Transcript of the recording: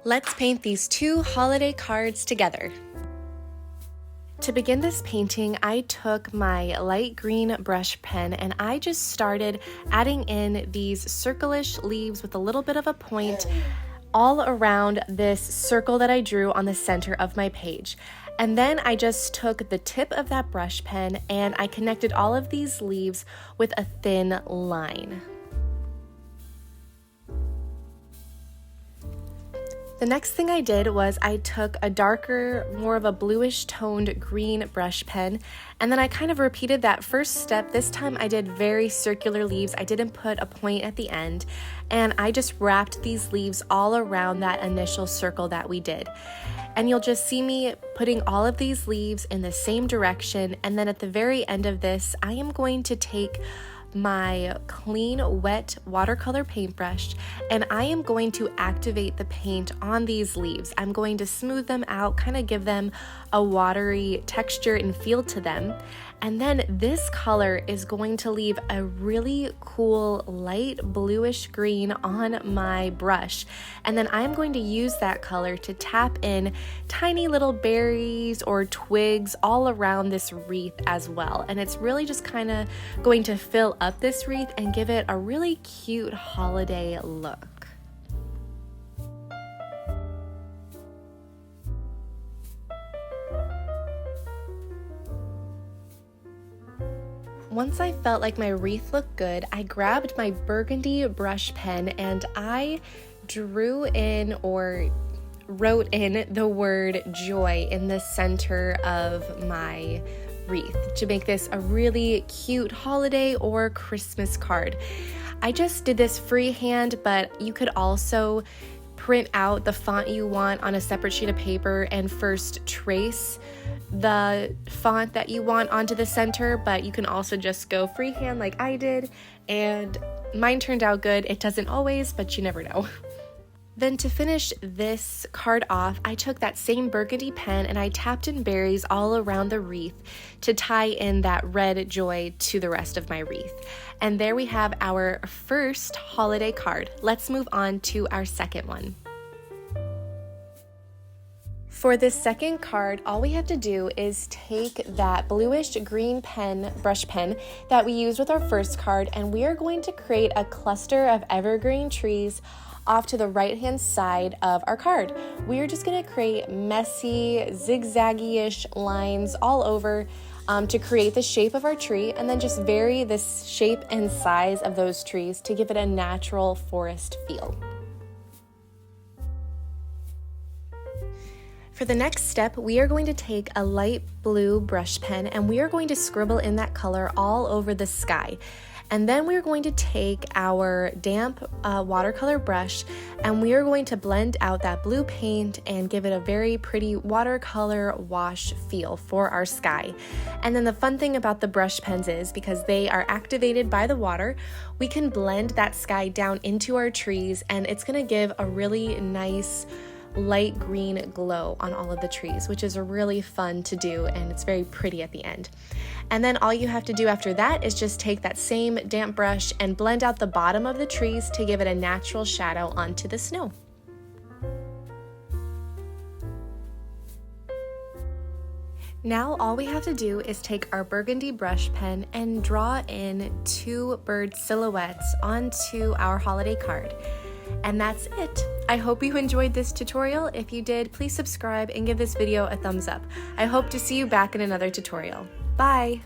Let's paint these two holiday cards together. To begin this painting, I took my light green brush pen and I just started adding in these circle-ish leaves with a little bit of a point all around this circle that I drew on the center of my page. And then I just took the tip of that brush pen and I connected all of these leaves with a thin line. The next thing I did was I took a darker, more of a bluish toned green brush pen, and then I kind of repeated that first step. This time I did very circular leaves. I didn't put a point at the end, and I just wrapped these leaves all around that initial circle that we did. And you'll just see me putting all of these leaves in the same direction, and then at the very end of this, I am going to take my clean wet watercolor paintbrush and I am going to activate the paint on these leaves. I'm going to smooth them out, kind of give them a watery texture and feel to them. And then this color is going to leave a really cool light bluish green on my brush. And then I'm going to use that color to tap in tiny little berries or twigs all around this wreath as well. And it's really just kind of going to fill up this wreath and give it a really cute holiday look. Once I felt like my wreath looked good, I grabbed my burgundy brush pen and I drew in or wrote in the word joy in the center of my wreath to make this a really cute holiday or Christmas card. I just did this freehand, but you could also print out the font you want on a separate sheet of paper and first trace the font that you want onto the center, but you can also just go freehand like I did, and mine turned out good. It doesn't always, but you never know. Then to finish this card off, I took that same burgundy pen and I tapped in berries all around the wreath to tie in that red joy to the rest of my wreath. And there we have our first holiday card. Let's move on to our second one. For this second card, all we have to do is take that bluish green brush pen that we used with our first card, and we are going to create a cluster of evergreen trees off to the right-hand side of our card. We are just gonna create messy, zigzaggy-ish lines all over to create the shape of our tree, and then just vary the shape and size of those trees to give it a natural forest feel. For the next step, we are going to take a light blue brush pen and we are going to scribble in that color all over the sky. And then we're going to take our damp watercolor brush and we are going to blend out that blue paint and give it a very pretty watercolor wash feel for our sky. And then the fun thing about the brush pens is because they are activated by the water, we can blend that sky down into our trees and it's going to give a really nice light green glow on all of the trees, which is really fun to do and it's very pretty at the end. And then all you have to do after that is just take that same damp brush and blend out the bottom of the trees to give it a natural shadow onto the snow. Now all we have to do is take our burgundy brush pen and draw in two bird silhouettes onto our holiday card. And that's it. I hope you enjoyed this tutorial. If you did, please subscribe and give this video a thumbs up. I hope to see you back in another tutorial. Bye!